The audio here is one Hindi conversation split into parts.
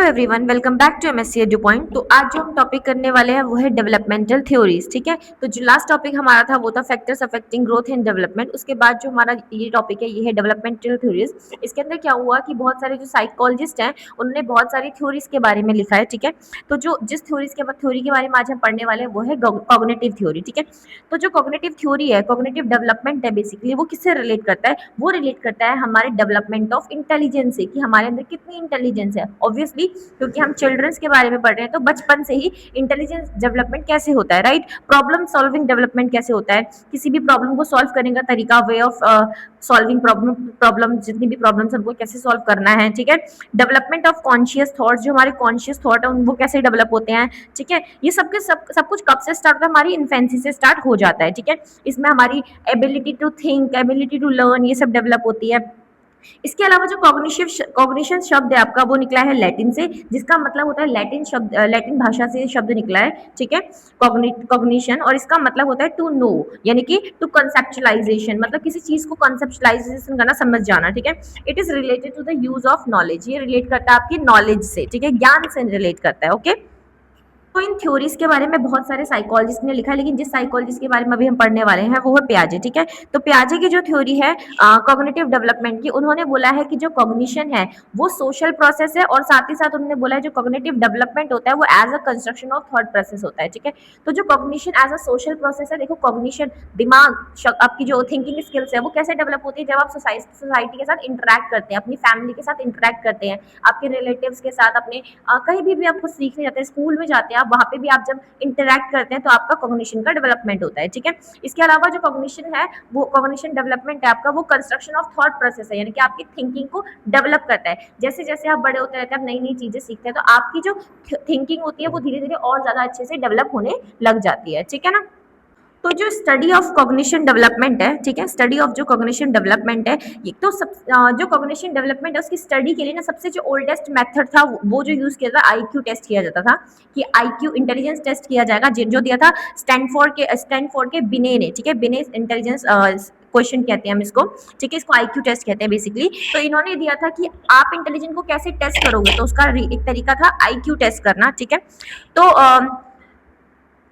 Hello everyone, welcome back to MSC edu point. तो आज जो हम टॉपिक करने वाले हैं वो है डेवलपमेंटल थ्योरीज। ठीक है, तो जो लास्ट टॉपिक हमारा था वो था factors affecting growth and development. उसके बाद जो हमारा ये टॉपिक है ये है डेवलपमेंटल थ्योरीज। इसके अंदर क्या हुआ कि बहुत सारे जो साइकोलॉजिस्ट हैं उन्होंने बहुत सारी थ्योरीज के बारे में लिखा है। ठीक है, तो जो जिस थ्योरी के बारे में आज हम पढ़ने वाले हैं वो है कॉग्निटिव थ्योरी। ठीक है, तो जो कॉग्निटिव थ्योरी है, कॉग्निटिव डेवलपमेंट है, बेसिकली वो किससे रिलेट करता है? वो रिलेट करता है हमारे डेवलपमेंट ऑफ इंटेलिजेंस से, कि हमारे अंदर कितनी इंटेलिजेंस है। ऑब्वियसली क्योंकि हम चिल्ड्रंस के बारे में पढ़ रहे हैं तो बचपन से ही इंटेलिजेंस डेवलपमेंट कैसे होता है, राइट? प्रॉब्लम सॉल्विंग डेवलपमेंट कैसे होता है, किसी भी प्रॉब्लम को सॉल्व करने का तरीका, वे ऑफ सॉल्विंग प्रॉब्लम जितनी भी प्रॉब्लम्स हमको कैसे सॉल्व करना है। ठीक है, डेवलपमेंट ऑफ कॉन्शियस थॉट्स, जो हमारे कॉन्शियस थॉट है वो कैसे डेवलप होते हैं। ठीक है, ये सब कुछ कब से स्टार्ट होता है? हमारी इन्फेंसी से स्टार्ट हो जाता है। ठीक है, इसमें हमारी ability to think, ability to learn, ये सब डेवलप होती है। इसके अलावा जो कॉग्निशन शब्द है आपका वो निकला है लैटिन से, जिसका मतलब होता है लैटिन शब्द, लैटिन भाषा से शब्द निकला है। ठीक है, कॉग्निशन, और इसका मतलब होता है टू नो, यानी कि टू कंसेप्चुलाइजेशन, मतलब किसी चीज को कंसेप्चुलाइजेशन करना, समझ जाना। ठीक है, it is related to the use of knowledge, ये रिलेट करता है आपकी नॉलेज से। ठीक है, ज्ञान से रिलेट करता है। ओके, तो इन थ्योरीज के बारे में बहुत सारे साइकोलॉजिस्ट ने लिखा है, लेकिन जिस साइकोलॉजिस्ट के बारे में अभी हम पढ़ने वाले हैं वो है पियाजे। ठीक है, तो पियाजे की जो थ्योरी है कॉग्निटिव डेवलपमेंट की, उन्होंने बोला है कि जो कॉग्निशन है वो सोशल प्रोसेस है, और साथ ही साथ उन्होंने बोला है जो कॉग्निटिव डेवलपमेंट होता है वो as a construction of thought process होता है। ठीक है, तो जो cognition as a social process है, देखो कॉग्निशन दिमाग, आपकी जो थिंकिंग स्किल्स है वो कैसे डेवलप होती है? जब आप सोसाइटी के साथ इंटरेक्ट करते हैं, अपनी फैमिली के साथ इंटरेक्ट करते हैं, आपके रिलेटिव्स के साथ, अपने कहीं भी आप कुछ सीखने जाते हैं, स्कूल में जाते हैं आप, वहाँ पे भी आप जब इंटरेक्ट करते हैं तो आपका कॉग्निशन का डेवलपमेंट होता है। ठीक है, इसके अलावा जो कॉग्निशन है वो कॉग्निशन डेवलपमेंट है आपका, वो कंस्ट्रक्शन ऑफ थॉट प्रोसेस है, यानी कि आपकी थिंकिंग को डेवलप करता है। जैसे जैसे आप बड़े होते रहते हैं, आप नई नई चीजें सीखते हैं, तो आपकी जो थिंकिंग होती है वो धीरे धीरे और ज्यादा अच्छे से डेवलप होने लग जाती है। ठीक है ना? तो जो स्टडी ऑफ कॉग्निशन डेवलपमेंट है, ठीक है, स्टडी ऑफ जो कॉग्निशन डेवलपमेंट है, ये तो जो कॉग्निशन डेवलपमेंट है उसकी स्टडी के लिए ना सबसे जो ओल्डेस्ट मेथड था वो जो यूज किया था, आईक्यू टेस्ट किया जाता था, कि आईक्यू इंटेलिजेंस टेस्ट किया जाएगा, जो दिया था स्टैनफोर्ड के बिने ने। ठीक है, बिने इंटेलिजेंस क्वेश्चन कहते हैं हम इसको। ठीक है, इसको आईक्यू टेस्ट कहते हैं बेसिकली। तो इन्होंने दिया था कि आप इंटेलिजेंस को कैसे टेस्ट करोगे, तो उसका एक तरीका था आईक्यू टेस्ट करना। ठीक है,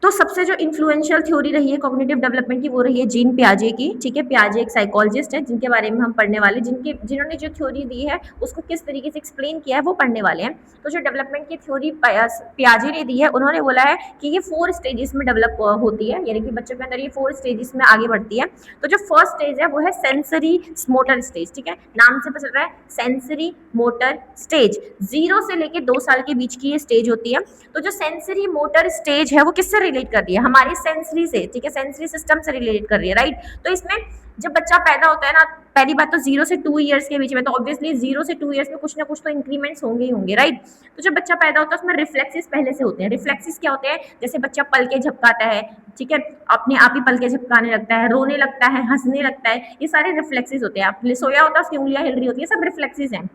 तो सबसे जो इन्फ्लुएंशियल थ्योरी रही है कॉग्निटिव डेवलपमेंट की वो रही है जीन पियाजे की। ठीक है, पियाजे एक साइकोलॉजिस्ट है जिनके बारे में हम पढ़ने वाले, जिन्होंने जो थ्योरी दी है उसको किस तरीके से एक्सप्लेन किया है वो पढ़ने वाले हैं। तो जो डेवलपमेंट की थ्योरी पियाजे ने दी है, उन्होंने बोला है कि ये 4 स्टेजेस में डेवलप होती है, यानी कि बच्चों के अंदर ये 4 स्टेजेस में आगे बढ़ती है। तो जो फर्स्ट स्टेज है वो है सेंसरी मोटर स्टेज। ठीक है, नाम से पता चल रहा है सेंसरी मोटर स्टेज, 0 से लेके 2 साल के बीच की ये स्टेज होती है। तो जो सेंसरी मोटर स्टेज है वो किससे रिलेट कर रही है? हमारी सेंसरी से। ठीक है, सेंसरी सिस्टम से रिलेट कर रही है, राइट? तो इसमें जब बच्चा पैदा होता है ना, पहली बात तो 0 से 2 ईयर्स के बीच में, तो ऑब्वियसली 0 से 2 ईयर्स में कुछ ना कुछ तो इंक्रीमेंट्स होंगे ही होंगे, राइट? तो जब बच्चा पैदा होता है उसमें रिफ्लेक्सेस पहले से होते हैं। रिफ्लेक्सेस क्या होते हैं? जैसे बच्चा पल के झपकाता है, ठीक है, अपने आप ही पल के झपकाने लगता है, रोने लगता है, हंसने लगता है, ये सारे रिफ्लेक्सेस होते हैं। आप सोया होता है उसकी उंगलियां हिल रही होती है, सब रिफ्लेक्सेस हैं।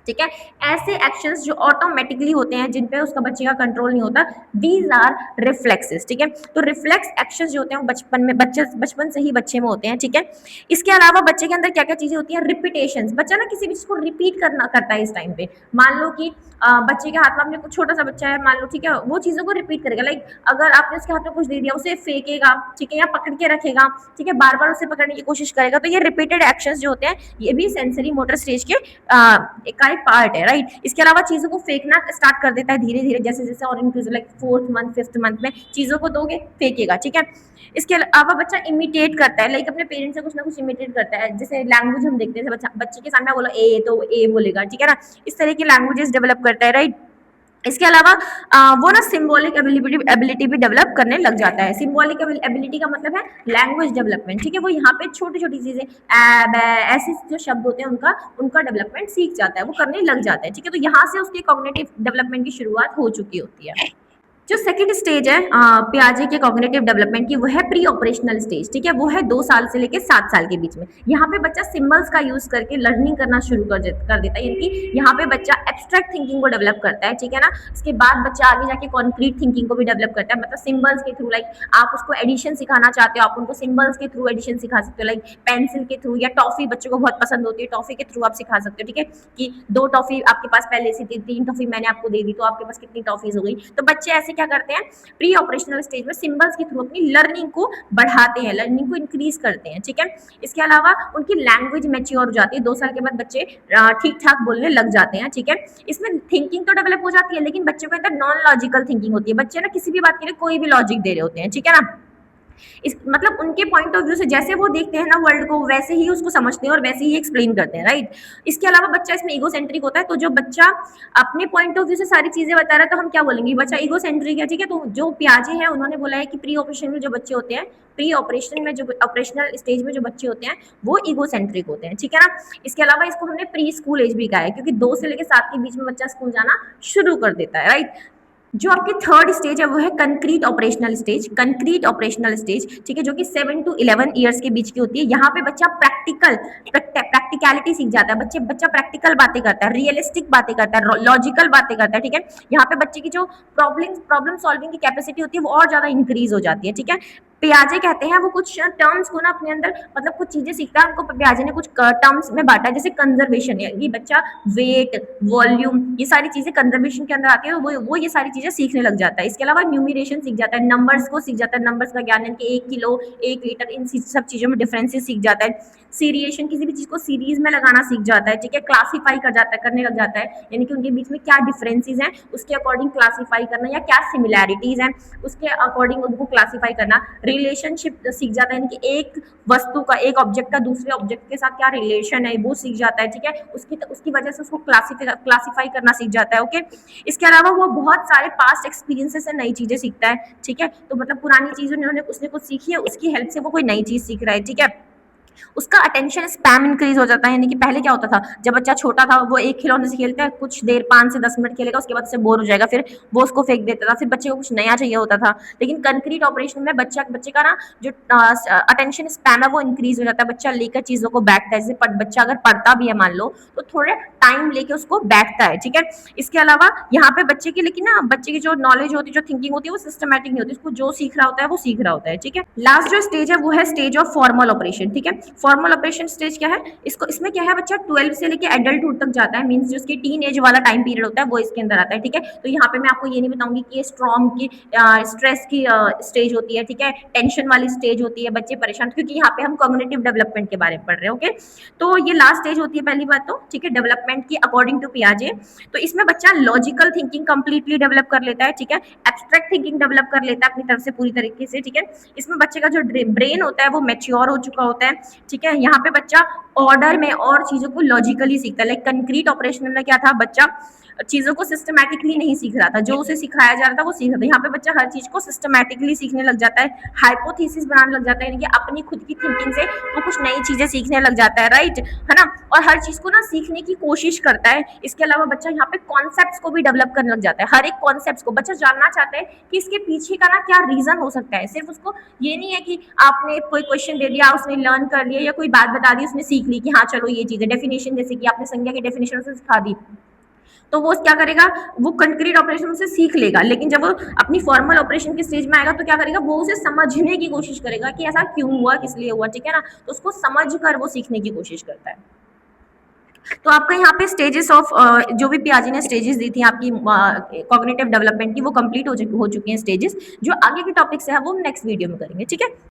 ठीक है, ऐसे एक्शंस जो ऑटोमेटिकली होते हैं, जिन पे उसका बच्चे का कंट्रोल नहीं होता, दीज आर रिफ्लेक्सेस। ठीक है, तो रिफ्लेक्स एक्शंस जो होते हैं वो बचपन से ही बच्चे में होते हैं। ठीक है, इसके अलावा बच्चे के अंदर क्या क्या चीजें होती हैं? रिपीटेशंस। बच्चा ना किसी भी चीज को रिपीट करता है इस टाइम पे। मान लो कि बच्चे के हाथ में, आपने कुछ छोटा सा बच्चा है मान लो, ठीक है, वो चीजों को रिपीट करेगा। लाइक अगर आपने उसके हाथ में कुछ दे दिया, उसे फेंकेगा, ठीक है, या पकड़ के रखेगा, ठीक है, बार बार उसे पकड़ने की कोशिश करेगा। तो ये रिपीटेड एक्शंस जो होते हैं ये भी सेंसरी मोटर स्टेज के का एक पार्ट है, राइट? इसके अलावा चीजों को फेंकना स्टार्ट कर देता है धीरे धीरे, जैसे जैसे और increase, like 4th month 5th month में चीजों को दोगे फेंकेगा। ठीक है, इसके अलावा बच्चा इमिटेट करता है, लाइक अपने पेरेंट्स से कुछ ना कुछ इमिटेट करता है। जैसे लैंग्वेज हम देखते हैं, बच्चे के सामने बोलो ए तो ए बोलेगा, ठीक है ना, इस तरह की लैंग्वेजेस डेवलप करता है, राइट? इसके अलावा वो ना सिंबॉलिक एबिलिटी भी डेवलप करने लग जाता है। सिंबॉलिक एबिलिटी का मतलब है लैंग्वेज डेवलपमेंट। ठीक है, वो यहाँ पे छोटी छोटी चीजें ऐसे जो शब्द होते हैं उनका डेवलपमेंट सीख जाता है, वो करने लग जाता है। ठीक है, तो यहाँ से उसके कॉग्निटिव डेवलपमेंट की शुरुआत हो चुकी होती है। जो सेकंड स्टेज है पियाजे के कॉग्निटिव डेवलपमेंट की, वो है प्री ऑपरेशनल स्टेज, ठीक है। वो है 2 साल से लेकर 7 साल के बीच में। यहाँ पे बच्चा सिंबल्स का यूज करके लर्निंग करना शुरू कर देता है, यानी कि यहाँ पे बच्चा एब्स्ट्रैक्ट थिंकिंग को डेवलप करता है, ठीक है ना। इसके बाद बच्चा आगे जाके कॉन्क्रीट थिंकिंग को भी डेवलप करता है, मतलब सिंबल्स के थ्रू, लाइक आप उसको एडिशन सिखाना चाहते हो, आप उनको सिंबल्स के थ्रू एडिशन सिखा सकते हो, लाइक पेंसिल के थ्रू, या टॉफी बच्चों को बहुत पसंद होती है, टॉफी के थ्रू आप सिखा सकते हो, ठीक है। कि 2 टॉफी आपके पास पहले से थी, 3 टॉफी मैंने आपको दे दी, तो आपके पास कितनी टॉफीज हो गई। तो बच्चे ऐसे क्या करते हैं, प्री ऑपरेशनल स्टेज में सिंबल्स के थ्रू अपनी लर्निंग को बढ़ाते हैं, लर्निंग को इंक्रीज करते हैं, ठीक है। इसके अलावा उनकी लैंग्वेज मैच्योर हो जाती है, 2 साल के बाद बच्चे ठीक ठाक बोलने लग जाते हैं, ठीक है। इसमें थिंकिंग तो डेवलप हो जाती है, लेकिन बच्चों के अंदर नॉन लॉजिकल थिंकिंग होती है, बच्चे ना किसी भी बात के लिए कोई भी लॉजिक दे रहे होते हैं, ठीक है ना। इस मतलब उनके पॉइंट ऑफ व्यू से जैसे वो देखते हैं ना वर्ल्ड को, वैसे ही उसको समझते हैं और वैसे ही एक्सप्लेन करते हैं, राइट। इसके अलावा बच्चा इसमें ईगोसेंट्रिक होता है, तो जो बच्चा अपने पॉइंट ऑफ व्यू से सारी चीजें बता रहा है, तो हम क्या बोलेंगे, बच्चा ईगोसेंट्रिक है, ठीक है। तो जो पियाजे है उन्होंने बोला है कि प्री ऑपरेशन में जो बच्चे होते हैं, प्री ऑपरेशन में जो ऑपरेशनल स्टेज में जो बच्चे होते हैं वो ईगोसेंट्रिक होते हैं, ठीक है ना। इसके अलावा इसको हमने प्री स्कूल एज भी कहा है, क्योंकि 2 से लेकर 7 के बीच में बच्चा स्कूल जाना शुरू कर देता है, राइट। जो आपकी थर्ड स्टेज है वो है concrete operational stage, concrete operational stage, ठीक है, जो कि 7 to 11 ईयर्स के बीच की होती है। यहाँ पे बच्चा प्रैक्टिकलिटी सीख जाता है, बच्चा प्रैक्टिकल बातें करता है, रियलिस्टिक बातें करता है, लॉजिकल बातें करता है, ठीक है। यहाँ पे बच्चे की जो प्रॉब्लम सॉल्विंग की कैपेसिटी होती है वो और ज्यादा इंक्रीज हो जाती है, ठीक है। पियाजे कहते हैं वो कुछ टर्म्स को ना अपने अंदर, मतलब कुछ चीजें सीखता है, उनको पियाजे ने कुछ टर्म्स में बांटा है, जैसे कंजर्वेशन, ये बच्चा वेट, वॉल्यूम, ये सारी चीजें कंजर्वेशन के अंदर आती है, वो ये सारी चीजें सीखने लग जाता है। इसके अलावा न्यूमिरेशन सीख जाता है, नंबर्स को सीख जाता है, नंबर्स का ज्ञान, कि 1 किलो 1 लीटर, इन सब चीजों में डिफरेंसेस सीख जाता है। सीरिएशन, किसी भी चीज को सीरीज में लगाना सीख जाता है, ठीक है। क्लासीफाई कर जाता है, करने लग जाता है, यानी कि उनके बीच में क्या डिफरेंसेस हैं उसके अकॉर्डिंग क्लासीफाई करना, या क्या सिमिलैरिटीज हैं उसके अकॉर्डिंग उनको क्लासीफाई करना। रिलेशनशिप सीख जाता है, यानी कि एक वस्तु का, एक ऑब्जेक्ट का दूसरे ऑब्जेक्ट के साथ क्या रिलेशन है वो सीख जाता है, ठीक है। उसकी वजह से उसको क्लासीफाई करना सीख जाता है, ओके। इसके अलावा वो बहुत सारे पास्ट एक्सपीरियंसेस से नई चीजें सीखता है, ठीक है। तो मतलब पुरानी चीजें उसने कुछ सीखी है, उसकी हेल्प से वो कोई नई चीज सीख रहा है, ठीक है। उसका अटेंशन स्पैम इंक्रीज हो जाता है, यानी कि पहले क्या होता था, जब बच्चा छोटा था वो एक खिलौने से खेलता है, कुछ देर 5 से 10 मिनट खेलेगा, उसके बाद से बोर हो जाएगा, फिर वो उसको फेंक देता था, फिर बच्चे को कुछ नया चाहिए होता था। लेकिन कंक्रीट ऑपरेशन में बच्चे का ना जो अटेंशन स्पैम है वो इंक्रीज हो जाता है, बच्चा लेकर चीजों को बैठता है, जैसे बच्चा अगर पढ़ता भी है मान लो, तो थोड़े टाइम लेके उसको बैठता है, ठीक है। इसके अलावा यहाँ पे बच्चे की, लेकिन ना बच्चे की जो नॉलेज होती है, जो थिंकिंग होती है, वो सिस्टमैटिक नहीं होती, उसको जो सीख रहा होता है वो सीख रहा होता है, ठीक है। लास्ट जो स्टेज है वो है स्टेज ऑफ फॉर्मल ऑपरेशन, ठीक है। फॉर्मल ऑपरेशन स्टेज क्या है, इसमें क्या है, बच्चा 12 से लेके एडल्टहुड तक जाता है, मींस जो उसकी टीन एज वाला टाइम पीरियड होता है वो इसके अंदर आता है, ठीक है। तो यहाँ पे मैं आपको ये नहीं बताऊंगी कि ये स्ट्रॉम की स्ट्रेस की स्टेज होती है, ठीक है, टेंशन वाली स्टेज होती है, बच्चे परेशान, क्योंकि यहाँ पे हम कॉग्निटिव डेवलपमेंट के बारे में पढ़ रहे हैं, ओके। तो ये लास्ट स्टेज होती है पहली बात तो, ठीक है, डेवलपमेंट की अकॉर्डिंग टू पियाजे। तो इसमें बच्चा लॉजिकल थिंकिंग कंप्लीटली डेवलप कर लेता है, ठीक है, एब्स्ट्रैक्ट थिंकिंग डेवलप कर लेता है अपनी तरफ से पूरी तरीके से, ठीक है। इसमें बच्चे का जो ब्रेन होता है वो मैच्योर हो चुका होता है, ठीक है। यहाँ पे बच्चा ऑर्डर में और चीजों को लॉजिकली सीखता है, लाइक कंक्रीट ऑपरेशन में क्या था, बच्चा चीजों को सिस्टमैटिकली नहीं सीख रहा था, जो उसे सिखाया जा रहा था वो सीख रहा था। यहाँ पे बच्चा हर चीज को सिस्टमैटिकली सीखने लग जाता है, हाइपोथेसिस बनाने लग जाता है, यानी कि अपनी खुद की थिंकिंग से वो कुछ नई चीजें सीखने लग जाता है, राइट, है ना। और हर चीज को ना सीखने की कोशिश करता है। इसके अलावा बच्चा यहाँ पे कॉन्सेप्ट्स को भी डेवलप करने लग जाता है, हर एक कॉन्सेप्ट को बच्चा जानना चाहता है कि इसके पीछे का ना क्या रीजन हो सकता है। सिर्फ उसको ये नहीं है कि आपने कोई क्वेश्चन दे दिया, उसने लर्न कर लिया, या कोई बात बता दी उसने सीख ली कि हाँ चलो ये चीज है, डेफिनेशन जैसे कि आपने संज्ञा की डेफिनेशन उसे सिखा दी, तो वो क्या करेगा, वो कंक्रीट ऑपरेशन से सीख लेगा। लेकिन जब वो अपनी फॉर्मल ऑपरेशन के स्टेज में आएगा तो क्या करेगा, वो उसे समझने की कोशिश करेगा कि ऐसा क्यों हुआ, किस लिए हुआ, ठीक है ना। तो उसको समझ कर वो सीखने की कोशिश करता है। तो आपका यहाँ पे स्टेजेस ऑफ जो भी पियाजे ने स्टेजेस दी थी आपकी कॉग्निटिव डेवलपमेंट की, वो कंप्लीट हो चुकी हैं स्टेजेस। जो आगे के टॉपिक्स है वो नेक्स्ट वीडियो में करेंगे, ठीक है।